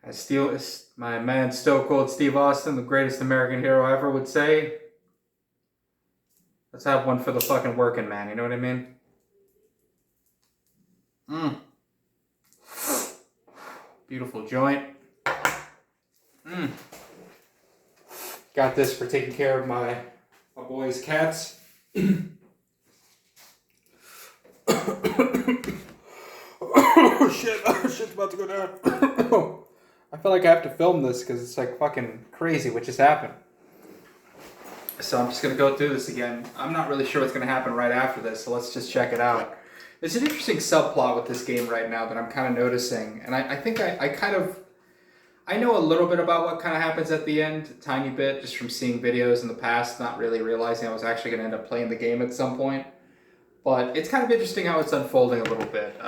As my man Stone Cold Steve Austin, the greatest American hero ever, would say, let's have one for the fucking working man, you know what I mean? Mmm. Beautiful joint. Mmm. Got this for taking care of my boy's cats. Oh shit, shit's about to go down. I feel like I have to film this because it's like fucking crazy what just happened. So I'm just going to go through this again. I'm not really sure what's going to happen right after this, so let's just check it out. There's an interesting subplot with this game right now that I'm kind of noticing, and I think I know a little bit about what kind of happens at the end, a tiny bit, just from seeing videos in the past, not really realizing I was actually going to end up playing the game at some point. But it's kind of interesting how it's unfolding a little bit.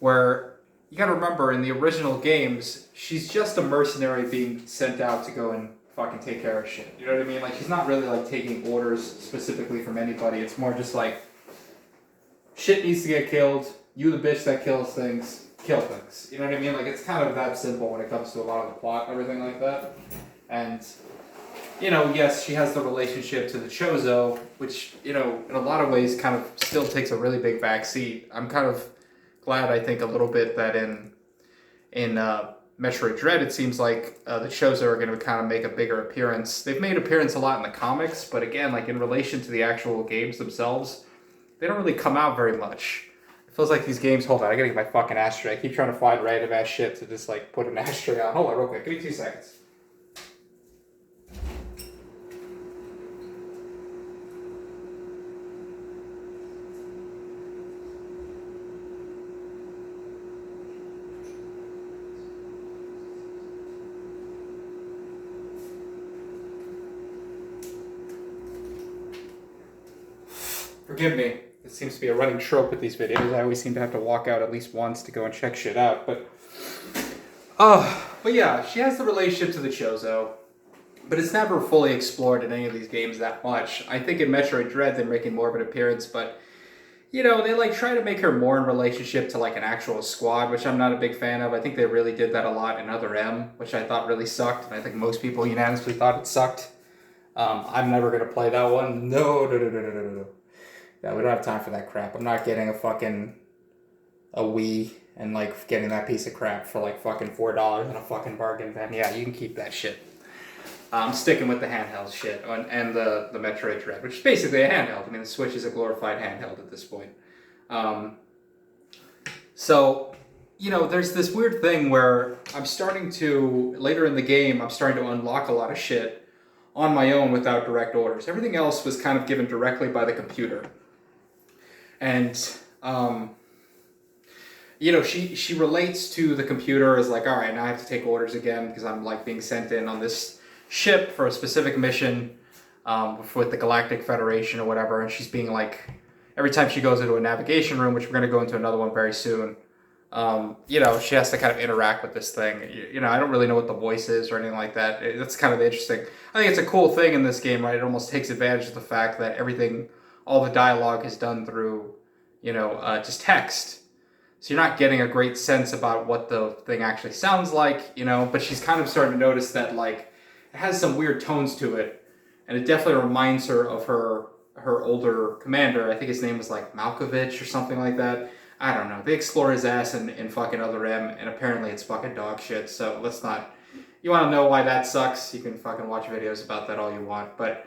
Where you got to remember, in the original games, she's just a mercenary being sent out to go and fucking take care of shit. You know what I mean? Like, she's not really like taking orders specifically from anybody. It's more just like, shit needs to get killed. You, the bitch that kills things, kill things. You know what I mean? Like, it's kind of that simple when it comes to a lot of the plot and everything like that. And, you know, yes, she has the relationship to the Chozo, which, you know, in a lot of ways kind of still takes a really big backseat. I'm kind of glad, I think, a little bit that in Metroid Dread, it seems like the Chozo are going to kind of make a bigger appearance. They've made appearance a lot in the comics, but again, like in relation to the actual games themselves, they don't really come out very much. It feels like these games, hold on, I gotta get my fucking ashtray. I keep trying to find random ass shit to just like put an ashtray on. Hold on real quick, give me 2 seconds. Forgive me. It seems to be a running trope with these videos. I always seem to have to walk out at least once to go and check shit out. But yeah, she has the relationship to the Chozo, but it's never fully explored in any of these games that much. I think in Metroid Dread they're making more of an appearance, but you know, they like try to make her more in relationship to like an actual squad, which I'm not a big fan of. I think they really did that a lot in Other M, which I thought really sucked, and I think most people unanimously thought it sucked. I'm never gonna play that one. No. Yeah, we don't have time for that crap. I'm not getting a Wii and like getting that piece of crap for like fucking $4 in a fucking bargain bin. Yeah, you can keep that shit. I'm sticking with the handheld shit and the Metroid Dread, which is basically a handheld. I mean, the Switch is a glorified handheld at this point. So, you know, there's this weird thing where I'm starting to, later in the game, I'm starting to unlock a lot of shit on my own without direct orders. Everything else was kind of given directly by the computer. And, you know, she relates to the computer as like, all right, now I have to take orders again because I'm like being sent in on this ship for a specific mission with the Galactic Federation or whatever. And she's being like, every time she goes into a navigation room, which we're going to go into another one very soon, you know, she has to kind of interact with this thing. You know, I don't really know what the voice is or anything like that. That's kind of interesting. I think it's a cool thing in this game, right? It almost takes advantage of the fact that everything, all the dialogue is done through, you know, just text. So you're not getting a great sense about what the thing actually sounds like, you know, but she's kind of starting to notice that, like, it has some weird tones to it, and it definitely reminds her of her older commander. I think his name was, like, Malkovich or something like that. I don't know. They explore his ass in fucking Other M, and apparently it's fucking dog shit, so let's not... You want to know why that sucks? You can fucking watch videos about that all you want, but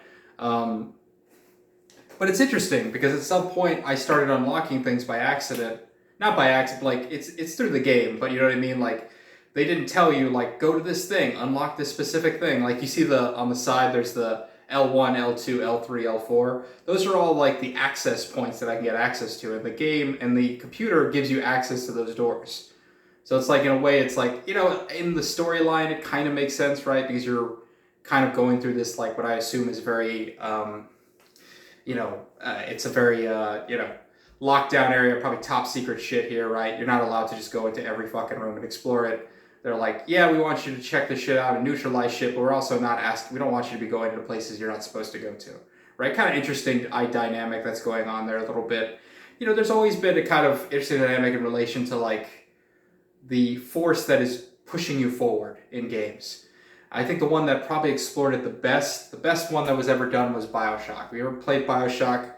it's interesting, because at some point I started unlocking things by accident. Not by accident, like, it's through the game, but you know what I mean? Like, they didn't tell you, like, go to this thing, unlock this specific thing. Like, you see on the side, there's the L1, L2, L3, L4. Those are all, like, the access points that I can get access to. And the game and the computer gives you access to those doors. So it's like, in a way, it's like, you know, in the storyline, it kind of makes sense, right? Because you're kind of going through this, like, what I assume is very... it's a very, lockdown area, probably top secret shit here, right? You're not allowed to just go into every fucking room and explore it. They're like, yeah, we want you to check this shit out and neutralize shit, but we're also not we don't want you to be going into places you're not supposed to go to, right? Kind of interesting dynamic that's going on there a little bit. You know, there's always been a kind of interesting dynamic in relation to, like, the force that is pushing you forward in games. I think the one that probably explored it the best one that was ever done was BioShock. If you ever played BioShock,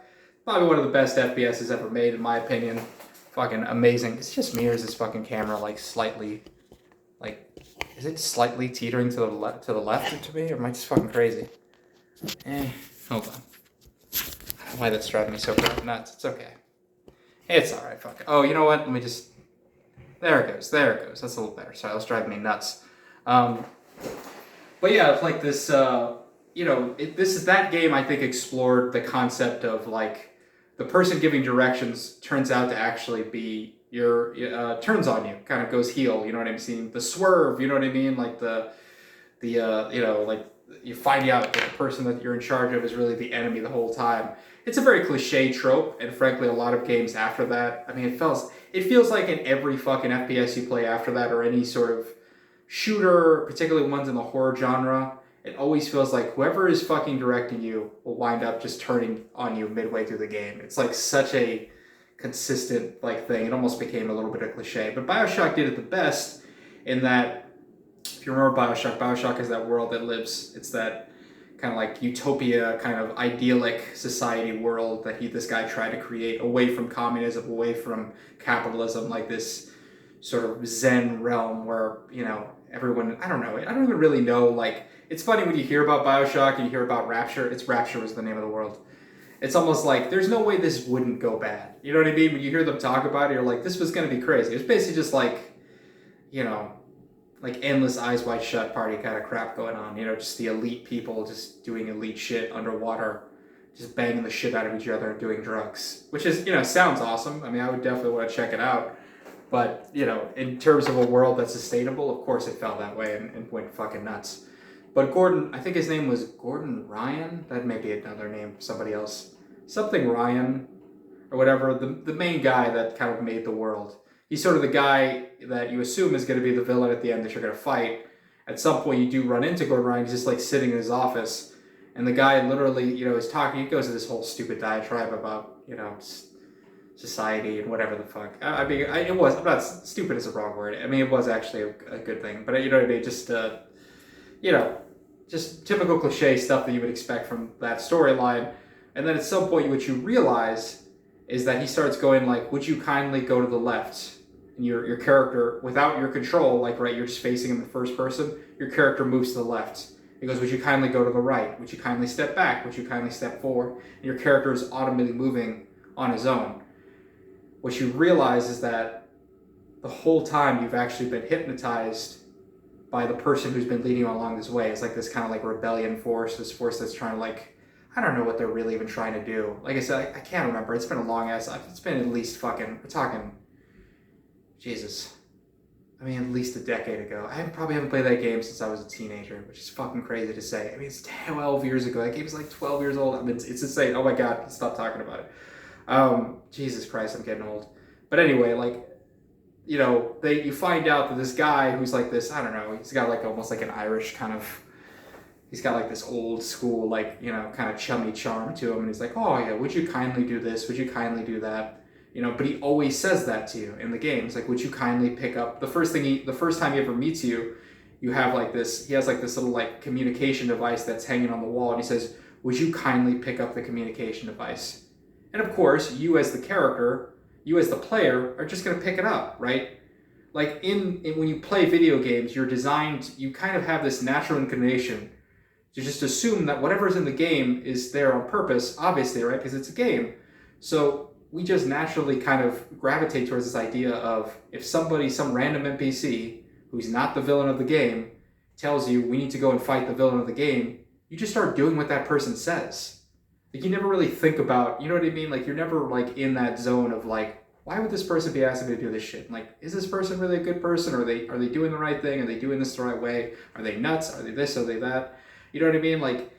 probably one of the best FPSs ever made, in my opinion. Fucking amazing. It's just me, or is this fucking camera like slightly, like, is it slightly teetering to the left to me, or am I just fucking crazy? Hold on. I don't know why that's driving me so nuts. It's okay. It's alright, fuck it. Oh, you know what? Let me just... There it goes. That's a little better. Sorry, that's driving me nuts. But yeah, it's like this, this is that game, I think, explored the concept of, like, the person giving directions turns out to actually be turns on you, kind of goes heel, you know what I'm saying? The swerve, you know what I mean? Like like you find out that the person that you're in charge of is really the enemy the whole time. It's a very cliche trope, and frankly, a lot of games after that, I mean, it feels like in every fucking FPS you play after that, or any sort of shooter, particularly ones in the horror genre, it always feels like whoever is fucking directing you will wind up just turning on you midway through the game. It's like such a consistent like thing. It almost became a little bit of cliche. But BioShock did it the best in that, if you remember BioShock is that world that lives, it's that kind of like utopia, kind of idyllic society world that this guy tried to create, away from communism, away from capitalism, like this sort of Zen realm where, everyone, I don't even really know, like, it's funny when you hear about BioShock and you hear about Rapture. Rapture was the name of the world. It's almost like there's no way this wouldn't go bad. You know what I mean? When you hear them talk about it, you're like, this was going to be crazy. It's basically just like, like endless eyes wide shut party kind of crap going on. Just the elite people just doing elite shit underwater, just banging the shit out of each other and doing drugs, which is, sounds awesome. I mean, I would definitely want to check it out. But, in terms of a world that's sustainable, of course it felt that way and went fucking nuts. But Gordon, I think his name was Gordon Ryan. That may be another name for somebody else. Something Ryan or whatever. The main guy that kind of made the world. He's sort of the guy that you assume is going to be the villain at the end that you're going to fight. At some point you do run into Gordon Ryan. He's just like sitting in his office. And the guy literally, is talking. He goes to this whole stupid diatribe about, society and whatever the fuck. I'm not, stupid is the wrong word. I mean, it was actually a good thing. But you know what I mean? Just, just typical cliche stuff that you would expect from that storyline. And then at some point, what you realize is that he starts going like, would you kindly go to the left? And your character, without your control, like, right, you're just facing him in the first person, your character moves to the left. He goes, would you kindly go to the right? Would you kindly step back? Would you kindly step forward? And your character is automatically moving on his own. What you realize is that the whole time you've actually been hypnotized by the person who's been leading you along this way. It's like this kind of like rebellion force, this force that's trying to, like, I don't know what they're really even trying to do. Like I said, I can't remember. It's been a long ass, it's been at least we're talking, Jesus. I mean, at least a decade ago. I probably haven't played that game since I was a teenager, which is fucking crazy to say. I mean, it's 12 years ago. That game is like 12 years old. I mean, it's insane. Oh my God, stop talking about it. Jesus Christ, I'm getting old. But anyway, like, you find out that this guy who's like this, I don't know, he's got like almost like an Irish kind of, he's got like this old school, like, kind of chummy charm to him. And he's like, oh yeah, would you kindly do this? Would you kindly do that? But he always says that to you in the game. It's like, would you kindly pick up, the first time he ever meets you, he has like this little like communication device that's hanging on the wall. And he says, would you kindly pick up the communication device? And of course, you as the character, you as the player are just going to pick it up, right? Like in when you play video games, you kind of have this natural inclination to just assume that whatever's in the game is there on purpose, obviously, right? Because it's a game. So we just naturally kind of gravitate towards this idea of if some random NPC who's not the villain of the game tells you we need to go and fight the villain of the game, you just start doing what that person says. Like, you never really think about, you know what I mean? Like, you're never like in that zone of like, why would this person be asking me to do this shit? Like, is this person really a good person? Are they doing the right thing? Are they doing this the right way? Are they nuts? Are they this? Are they that? You know what I mean? Like,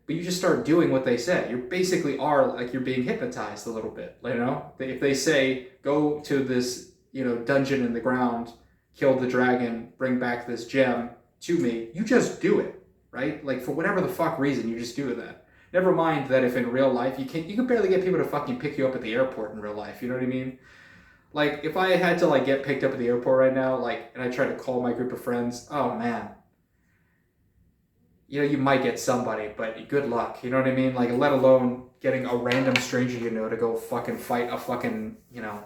but you just start doing what they say. You basically are like, you're being hypnotized a little bit, If they say, go to this, dungeon in the ground, kill the dragon, bring back this gem to me, you just do it, right? Like, for whatever the fuck reason, you just do that. Never mind that if in real life, you can barely get people to fucking pick you up at the airport in real life, you know what I mean? Like, if I had to, like, get picked up at the airport right now, like, and I tried to call my group of friends, oh man, you know, you might get somebody, but good luck. You know what I mean? Like, let alone getting a random stranger you know to go fucking fight a fucking, you know,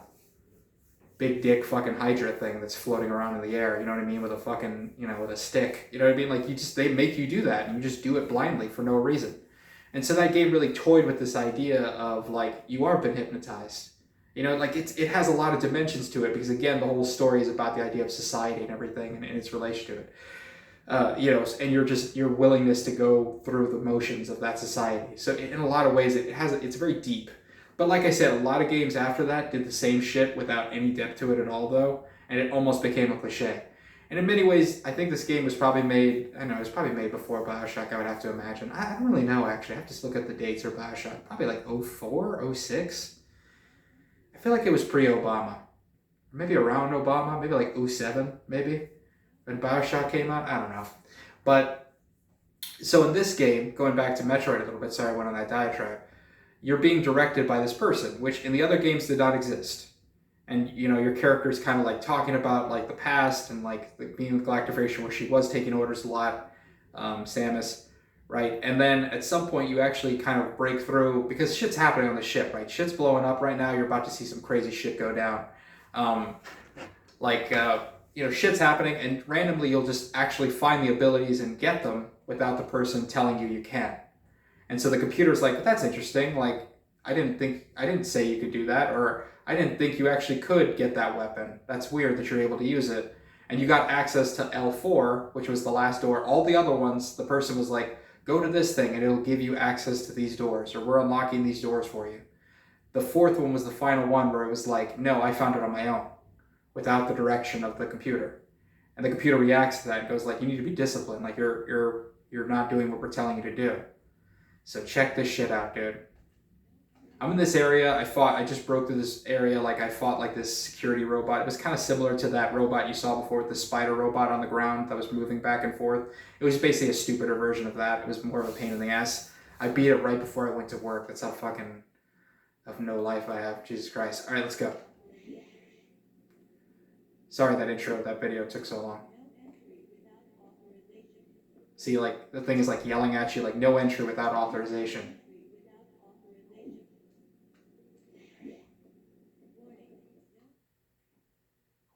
big dick fucking Hydra thing that's floating around in the air. You know what I mean? With a fucking, you know, with a stick. You know what I mean? Like, they make you do that and you just do it blindly for no reason. And so that game really toyed with this idea of, like, you are been hypnotized. You know, like, it has a lot of dimensions to it because, again, the whole story is about the idea of society and everything and its relation to it. You know, and your willingness to go through the motions of that society. So in a lot of ways, it's very deep. But like I said, a lot of games after that did the same shit without any depth to it at all, though, and it almost became a cliche. And in many ways, I think this game was probably made. I don't know, it was probably made before BioShock. I would have to imagine. I don't really know actually. I have to look at the dates for BioShock. Probably like 04, 06. I feel like it was pre-Obama, maybe around Obama. Maybe like 07, maybe. When BioShock came out, I don't know. But, so in this game, going back to Metroid a little bit, sorry I went on that diatribe, you're being directed by this person, which in the other games did not exist. And, you know, your character's kind of like talking about like the past and like being with Galactifration where she was taking orders a lot, Samus, right? And then at some point you actually kind of break through, because shit's happening on the ship, right? Shit's blowing up right now, you're about to see some crazy shit go down. You know, shit's happening, and randomly you'll just actually find the abilities and get them without the person telling you can. And so the computer's like, but that's interesting. Like, I didn't say you could do that, or I didn't think you actually could get that weapon. That's weird that you're able to use it. And you got access to L4, which was the last door. All the other ones, the person was like, go to this thing and it'll give you access to these doors, or we're unlocking these doors for you. The fourth one was the final one where it was like, no, I found it on my own, without the direction of the computer. And the computer reacts to that and goes like, you need to be disciplined. Like you're not doing what we're telling you to do. So check this shit out, dude. I'm in this area. I just broke through this area. Like I fought like this security robot. It was kind of similar to that robot you saw before with the spider robot on the ground that was moving back and forth. It was basically a stupider version of that. It was more of a pain in the ass. I beat it right before I went to work. That's how fucking of no life I have. Jesus Christ. All right, let's go. Sorry that intro, that video took so long. See, like, the thing is like yelling at you, like, no entry without authorization.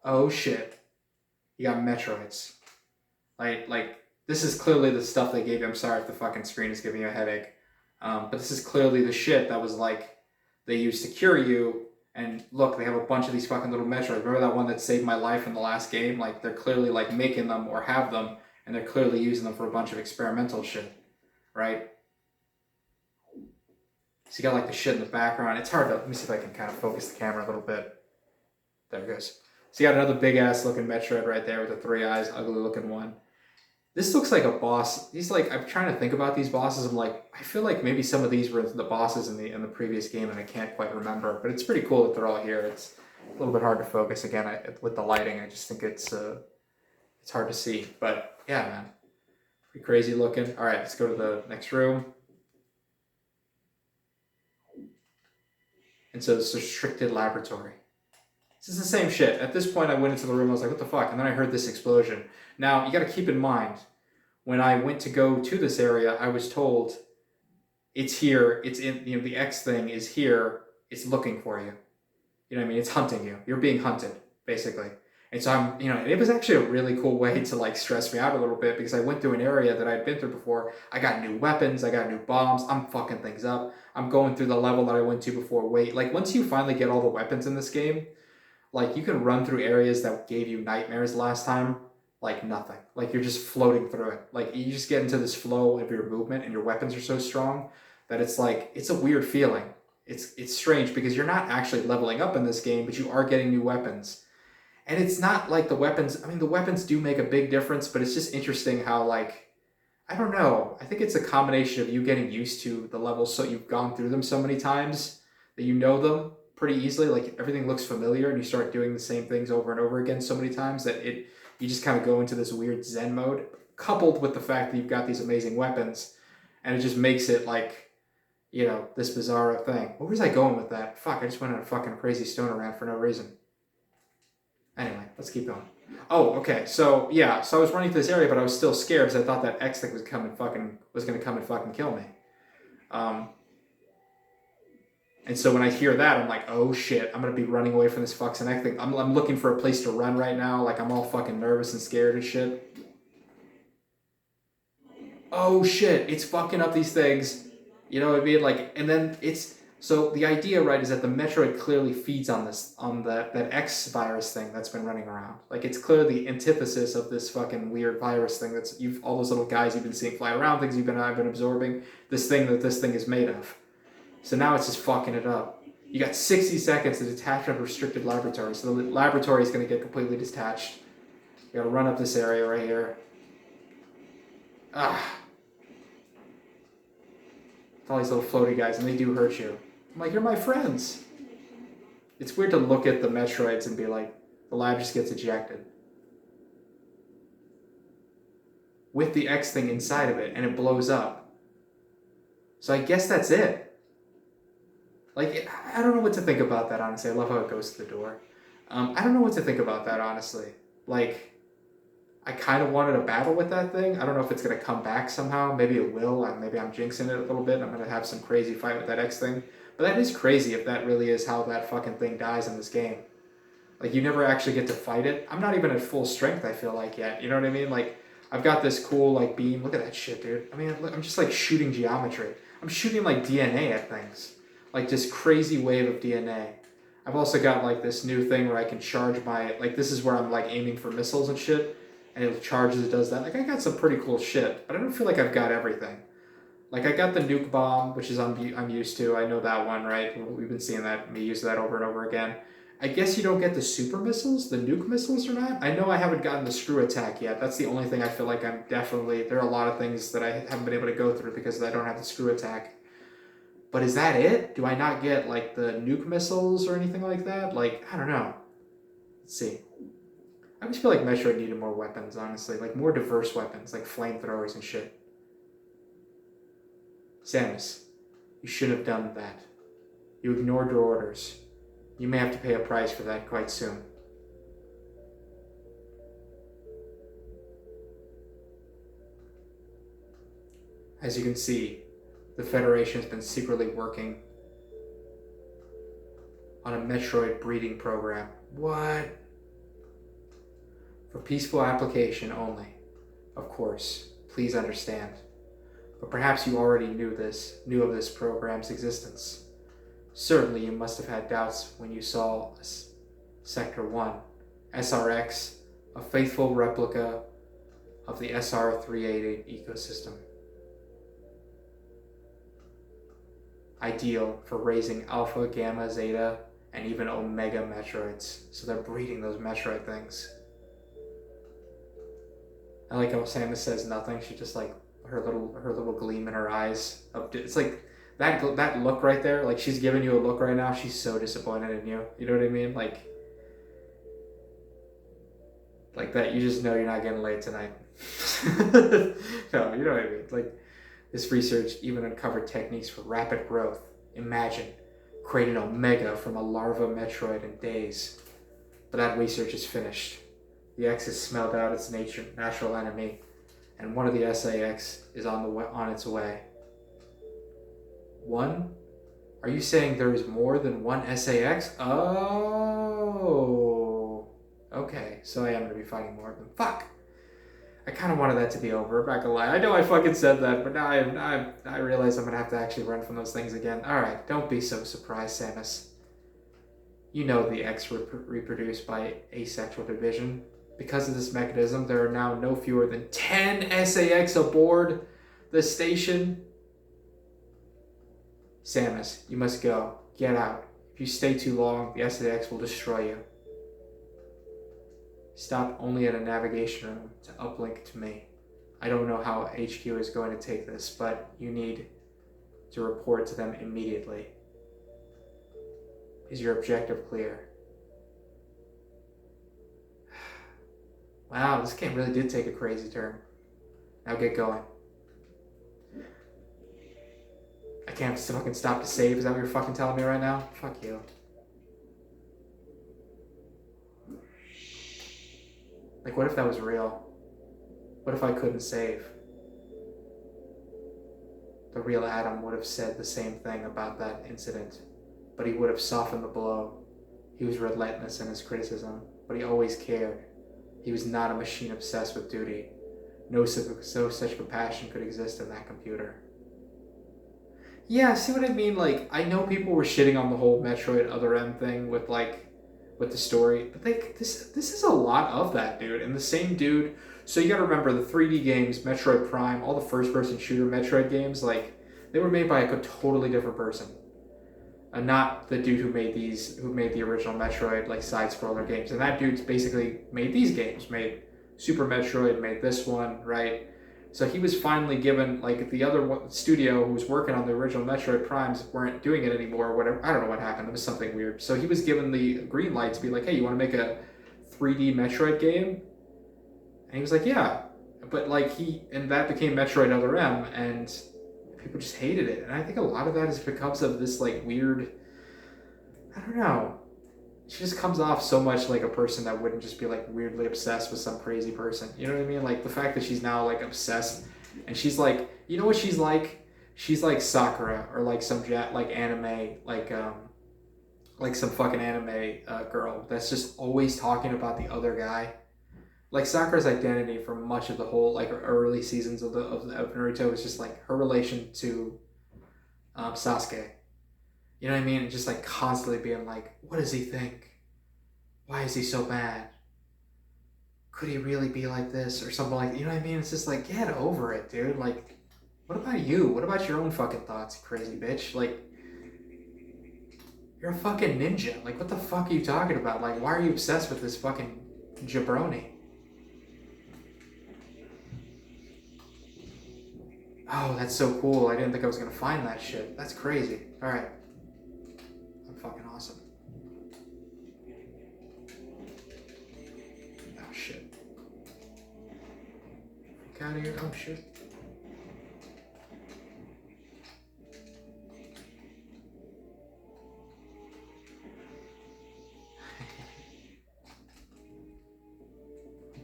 Oh shit. You got Metroids. Like, this is clearly the stuff they gave you. I'm sorry if the fucking screen is giving you a headache. But this is clearly the shit that was like, they used to cure you. And look, they have a bunch of these fucking little Metroids. Remember that one that saved my life in the last game? Like, they're clearly, like, making them or have them, and they're clearly using them for a bunch of experimental shit, right? So you got, like, the shit in the background. It's hard to, let me see if I can kind of focus the camera a little bit. There it goes. So you got another big-ass looking Metroid right there with the 3 eyes, ugly-looking one. This looks like a boss. He's like, I'm trying to think about these bosses. I'm like, I feel like maybe some of these were the bosses in the previous game, and I can't quite remember. But it's pretty cool that they're all here. It's a little bit hard to focus again with the lighting. I just think it's hard to see. But yeah, man, pretty crazy looking. All right, let's go to the next room. And so it's a restricted laboratory. This is the same shit. At this point, I went into the room. I was like, what the fuck? And then I heard this explosion. Now, you got to keep in mind, when I went to go to this area, I was told, it's here. It's in, you know, the X thing is here. It's looking for you. You know what I mean? It's hunting you. You're being hunted, basically. And so I'm, you know, it was actually a really cool way to like stress me out a little bit because I went through an area that I'd been through before. I got new weapons. I got new bombs. I'm fucking things up. I'm going through the level that I went to before. Wait, like once you finally get all the weapons in this game, like you can run through areas that gave you nightmares last time, like nothing. Like you're just floating through it. Like you just get into this flow of your movement and your weapons are so strong that it's like, it's a weird feeling. It's strange because you're not actually leveling up in this game, but you are getting new weapons. And it's not like the weapons, I mean, the weapons do make a big difference, but it's just interesting how like, I don't know. I think it's a combination of you getting used to the levels so you've gone through them so many times that you know them pretty easily. Like everything looks familiar and you start doing the same things over and over again so many times that you just kind of go into this weird Zen mode, coupled with the fact that you've got these amazing weapons, and it just makes it like, you know, this bizarre thing. Where was I going with that? Fuck, I just went on a fucking crazy stoner rant for no reason. Let's keep going. Oh, okay. So yeah, so I was running through this area, but I was still scared because I thought that X thing was gonna come and fucking kill me. And so when I hear that, I'm like, oh shit, I'm gonna be running away from this fucking X thing. I'm looking for a place to run right now. Like I'm all fucking nervous and scared and shit. Oh shit, it's fucking up these things. You know what I mean? Like, and then it's so the idea, right, is that the Metroid clearly feeds on that X virus thing that's been running around. Like, it's clearly the antithesis of this fucking weird virus thing that's all those little guys you've been seeing fly around, things I've been absorbing, this thing is made of. So now it's just fucking it up. You got 60 seconds to detach from restricted laboratory. So the laboratory is going to get completely detached. You got to run up this area right here. All these little floaty guys, and they do hurt you. I'm like, you're my friends. It's weird to look at the Metroids and be like, the lab just gets ejected. With the X thing inside of it, and it blows up. So I guess that's it. Like, I don't know what to think about that, honestly. I love how it goes to the door. I don't know what to think about that, honestly. Like, I kind of wanted a battle with that thing. I don't know if it's going to come back somehow. Maybe it will. Maybe I'm jinxing it a little bit. I'm going to have some crazy fight with that X thing. But that is crazy if that really is how that fucking thing dies in this game. Like, you never actually get to fight it. I'm not even at full strength, I feel like, yet. You know what I mean? Like, I've got this cool, like, beam. Look at that shit, dude. I mean, I'm just, like, shooting geometry. I'm shooting, like, DNA at things. Like, this crazy wave of DNA. I've also got, like, this new thing where I can charge my... Like, this is where I'm, like, aiming for missiles and shit. And it charges, it does that. Like, I got some pretty cool shit. But I don't feel like I've got everything. Like, I got the nuke bomb, which is I'm used to. I know that one, right? We've been seeing that, me use that over and over again. I guess you don't get the super missiles, the nuke missiles or not. I know I haven't gotten the screw attack yet. That's the only thing I feel like I'm definitely... There are a lot of things that I haven't been able to go through because I don't have the screw attack. But is that it? Do I not get, like, the nuke missiles or anything like that? Like, I don't know. Let's see. I just feel like Metroid needed more weapons, honestly. Like, more diverse weapons, like flamethrowers and shit. Samus, you shouldn't have done that. You ignored your orders. You may have to pay a price for that quite soon. As you can see, the Federation has been secretly working on a Metroid breeding program. What? For peaceful application only. Of course, please understand. But perhaps you already knew of this program's existence. Certainly you must have had doubts when you saw Sector 1, SRX, a faithful replica of the SR-388 ecosystem. Ideal for raising Alpha, Gamma, Zeta, and even Omega Metroids. So they're breeding those Metroid things. I like how Samus says nothing. She just like her little gleam in her eyes. It's like that look right there. Like she's giving you a look right now. She's so disappointed in you. You know what I mean? Like that. You just know you're not getting laid tonight. No, you know what I mean. Like this research even uncovered techniques for rapid growth. Imagine creating Omega from a larva Metroid in days. But that research is finished. The X has smelled out its natural enemy, and one of the SAX is on its way. One? Are you saying there is more than one SAX? Oh. Okay, so I am going to be fighting more of them. Fuck! I kind of wanted that to be over, I'm not gonna lie. I know I fucking said that, but now I realize I'm going to have to actually run from those things again. Alright, don't be so surprised, Samus. You know the X reproduced by asexual division. Because of this mechanism, there are now no fewer than 10 SAX aboard the station. Samus, you must go. Get out. If you stay too long, the SAX will destroy you. Stop only at a navigation room to uplink to me. I don't know how HQ is going to take this, but you need to report to them immediately. Is your objective clear? Wow, this game really did take a crazy turn. Now get going. I can't fucking stop to save. Is that what you're fucking telling me right now? Fuck you. Like, what if that was real? What if I couldn't save? The real Adam would have said the same thing about that incident, but he would have softened the blow. He was relentless in his criticism, but he always cared. He was not a machine obsessed with duty. No such compassion could exist in that computer. Yeah, see what I mean? Like, I know people were shitting on the whole Metroid Other M thing with the story, but this is a lot of that, dude. And the same dude. So you got to remember the 3D games, Metroid Prime, all the first-person shooter Metroid games, like they were made by a totally different person, and not the dude who made the original Metroid like side-scroller games. And that dude's basically made these games, made Super Metroid, made this one, right? So he was finally given, like, the other studio who was working on the original Metroid Primes weren't doing it anymore, or whatever. I don't know what happened. It was something weird. So he was given the green light to be like, hey, you want to make a 3D Metroid game? And he was like, yeah. But, like, and that became Metroid Other M, and people just hated it. And I think a lot of that is because of this, like, weird, I don't know. She just comes off so much like a person that wouldn't just be like weirdly obsessed with some crazy person. You know what I mean? Like the fact that she's now like obsessed, and she's like, you know what she's like? She's like Sakura, or like some anime, like some fucking anime girl that's just always talking about the other guy. Like Sakura's identity for much of the whole like early seasons of Naruto is just like her relation to Sasuke. You know what I mean? And just like constantly being like, what does he think? Why is he so bad? Could he really be like this? Or something like that. You know what I mean? It's just like, get over it, dude. Like, what about you? What about your own fucking thoughts, you crazy bitch? Like, you're a fucking ninja. Like, what the fuck are you talking about? Like, why are you obsessed with this fucking jabroni? Oh, that's so cool. I didn't think I was gonna find that shit. That's crazy. Alright. Fucking awesome. Oh shit. Get out of here. Oh shit.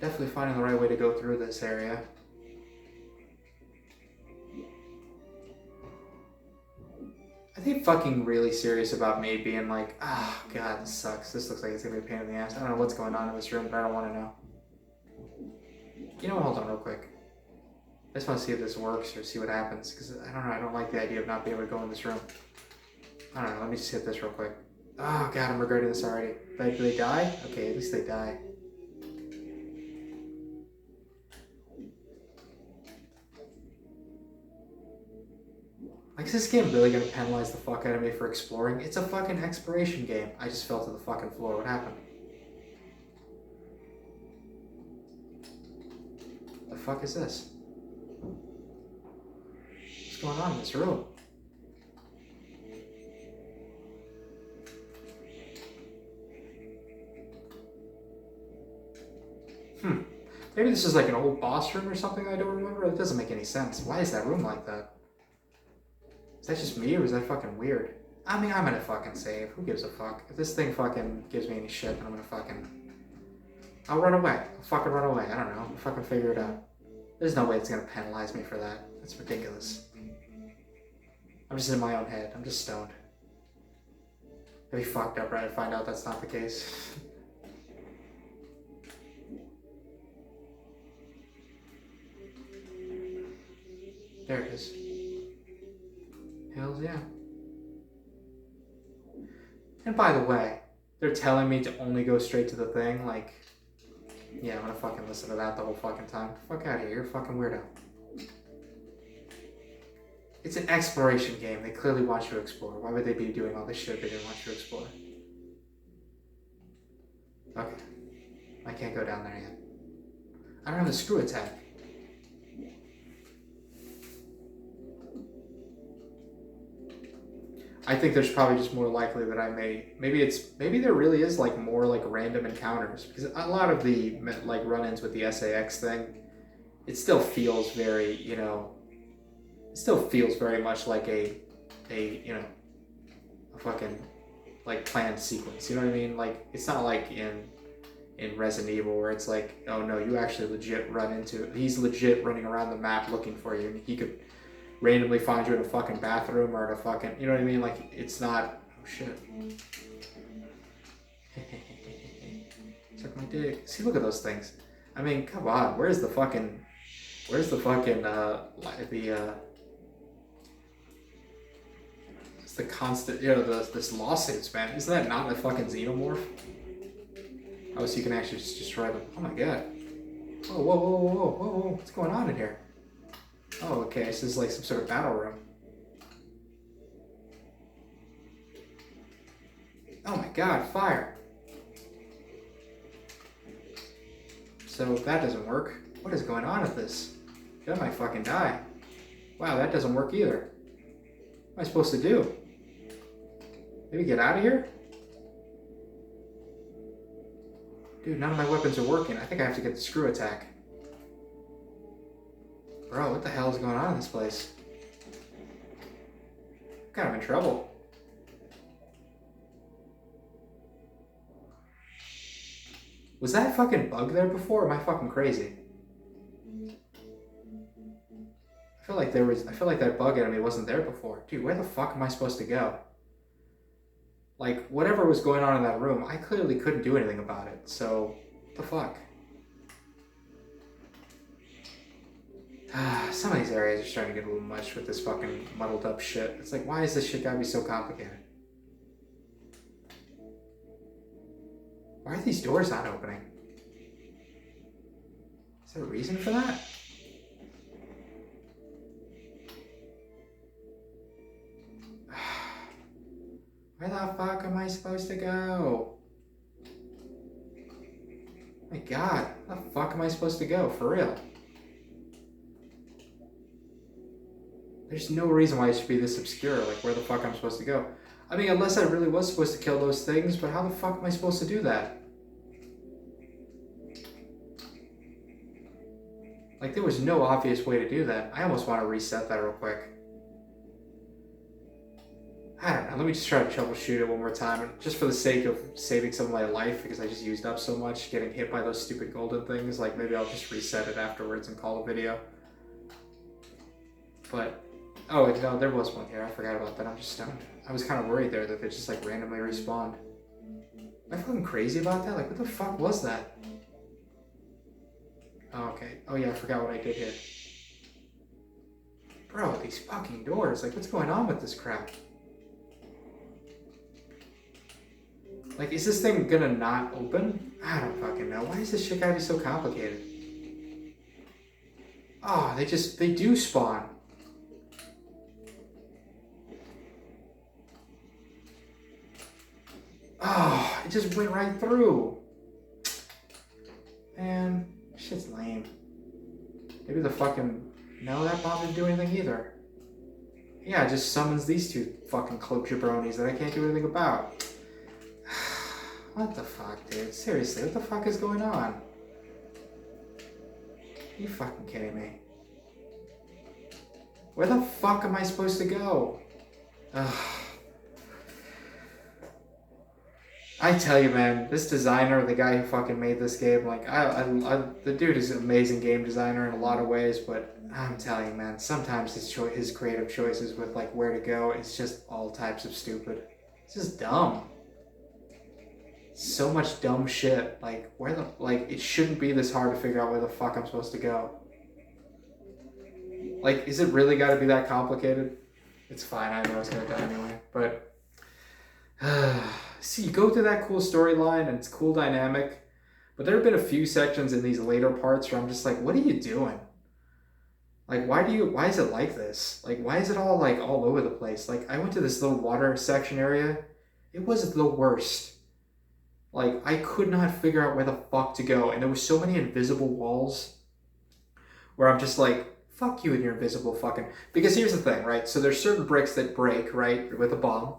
Definitely finding the right way to go through this area. Are they fucking really serious about me being like, oh god, this sucks. This looks like it's gonna be a pain in the ass. I don't know what's going on in this room, but I don't want to know. You know what? Hold on real quick. I just want to see if this works or see what happens, because I don't know. I don't like the idea of not being able to go in this room. I don't know. Let me just hit this real quick. Oh god, I'm regretting this already. Do they die? Okay, at least they die. Like, is this game really gonna penalize the fuck out of me for exploring? It's a fucking exploration game. I just fell to the fucking floor. What happened? The fuck is this? What's going on in this room? Maybe this is like an old boss room or something I don't remember. It doesn't make any sense. Why is that room like that? Is that just me, or is that fucking weird? I mean, I'm gonna fucking save. Who gives a fuck? If this thing fucking gives me any shit, then I'm gonna fucking... I'll run away. I'll fucking run away. I don't know. I'll fucking figure it out. There's no way it's gonna penalize me for that. That's ridiculous. I'm just in my own head. I'm just stoned. I'd be fucked up, right? I find out that's not the case. There it is. Hells yeah. And by the way, they're telling me to only go straight to the thing, like, yeah, I'm gonna fucking listen to that the whole fucking time. Fuck out of here, you're a fucking weirdo. It's an exploration game. They clearly want you to explore. Why would they be doing all this shit if they didn't want you to explore? Okay. I can't go down there yet. I don't have the screw attack. I think there's probably just more likely that I maybe there really is like more like random encounters, because a lot of the like run-ins with the SAX thing, it still feels very, you know, it still feels very much like a you know, a fucking like planned sequence. You know what I mean? Like, it's not like in in Resident Evil, where it's like, oh no, you actually legit run into it. He's legit running around the map looking for you, and he could randomly find you in a fucking bathroom or in a fucking, you know what I mean? Like, it's not, oh shit. Suck my dick. See, look at those things. I mean, come on, where's the it's the constant, you know, this lawsuits, man. Isn't that not a fucking xenomorph? Oh, so you can actually just destroy them. Oh my god. Whoa, whoa, whoa, whoa, whoa, whoa, what's going on in here? Oh, okay, so this is like some sort of battle room. Oh my god, fire. So that doesn't work. What is going on with this? That might fucking die. Wow, that doesn't work either. What am I supposed to do? Maybe get out of here? Dude, none of my weapons are working. I think I have to get the screw attack. Bro, what the hell is going on in this place? I'm kind of in trouble. Was that fucking bug there before, or am I fucking crazy? I feel like that bug enemy wasn't there before. Dude, where the fuck am I supposed to go? Like, whatever was going on in that room, I clearly couldn't do anything about it, so, what the fuck? Some of these areas are starting to get a little much with this fucking muddled up shit. It's like, why is this shit gotta be so complicated? Why are these doors not opening? Is there a reason for that? Where the fuck am I supposed to go? My god, where the fuck am I supposed to go? For real. There's no reason why it should be this obscure, like where the fuck I'm supposed to go. I mean, unless I really was supposed to kill those things, but how the fuck am I supposed to do that? Like, there was no obvious way to do that. I almost want to reset that real quick. I don't know, let me just try to troubleshoot it one more time, just for the sake of saving some of my life, because I just used up so much getting hit by those stupid golden things. Like, maybe I'll just reset it afterwards and call the video. But, oh, no, there was one here. I forgot about that. I'm just stoned. I was kind of worried there that they just, like, randomly respawned. Am I fucking crazy about that? Like, what the fuck was that? Oh, okay. Oh, yeah, I forgot what I did here. Bro, these fucking doors. Like, what's going on with this crap? Like, is this thing gonna not open? I don't fucking know. Why is this shit gotta be so complicated? Oh, they do spawn. Oh, it just went right through. Man, shit's lame. Maybe the fucking... No, that bomb didn't do anything either. Yeah, it just summons these two fucking cloak jabronis that I can't do anything about. What the fuck, dude? Seriously, what the fuck is going on? Are you fucking kidding me? Where the fuck am I supposed to go? Ugh. I tell you, man, this designer, the guy who fucking made this game, like, the dude is an amazing game designer in a lot of ways, but I'm telling you, man, sometimes his creative choices with, like, where to go, it's just all types of stupid. It's just dumb. So much dumb shit. Like, it shouldn't be this hard to figure out where the fuck I'm supposed to go. Like, is it really gotta be that complicated? It's fine, I know I was gonna die anyway, but... See, you go through that cool storyline and it's cool dynamic, but there have been a few sections in these later parts where I'm just like, what are you doing? Like, why is it like this? Like, why is it all, like, all over the place? Like, I went to this little water section area. It was the worst. Like, I could not figure out where the fuck to go, and there were so many invisible walls where I'm just like, fuck you and your invisible fucking... Because here's the thing, right? So there's certain bricks that break, right, with a bomb.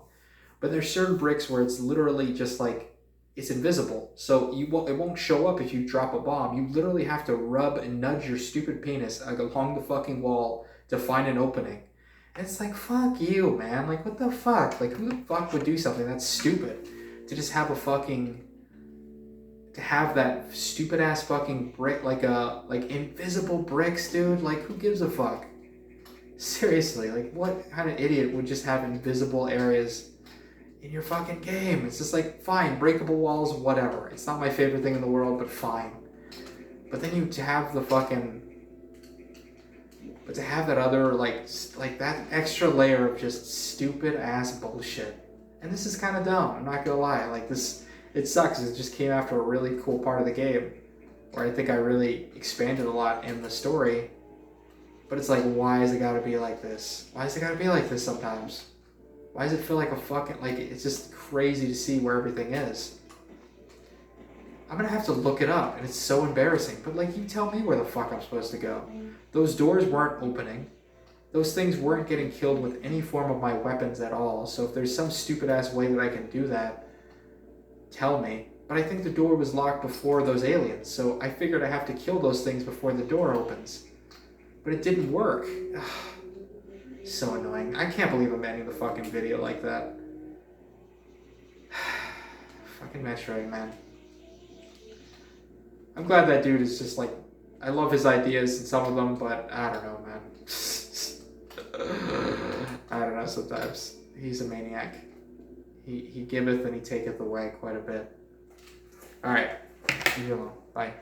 But there's certain bricks where it's literally just like, it's invisible. So it won't show up if you drop a bomb. You literally have to rub and nudge your stupid penis along the fucking wall to find an opening. And it's like, fuck you, man. Like, what the fuck? Like, who the fuck would do something that's stupid? To just have a fucking... to have that stupid ass fucking brick, like invisible bricks, dude. Like, who gives a fuck? Seriously, like, what kind of idiot would just have invisible areas in your fucking game? It's just like, fine, breakable walls, whatever. It's not my favorite thing in the world, but fine. But then you have the fucking, but to have that other, like that extra layer of just stupid ass bullshit. And this is kind of dumb, I'm not gonna lie. Like, this, it sucks. It just came after a really cool part of the game where I think I really expanded a lot in the story. But it's like, why has it gotta be like this? Why does it gotta be like this sometimes? Why does it feel like a fucking, like, it's just crazy to see where everything is. I'm gonna have to look it up, and it's so embarrassing. But, like, you tell me where the fuck I'm supposed to go. Those doors weren't opening. Those things weren't getting killed with any form of my weapons at all. So if there's some stupid ass way that I can do that, tell me. But I think the door was locked before those aliens, so I figured I have to kill those things before the door opens. But it didn't work. Ugh. So annoying. I can't believe I'm ending the fucking video like that. Fucking Metroid, man. I'm glad that dude is just like, I love his ideas and some of them, but I don't know, man. I don't know, sometimes. He's a maniac. He giveth and he taketh away quite a bit. Alright. Leave you alone. Bye.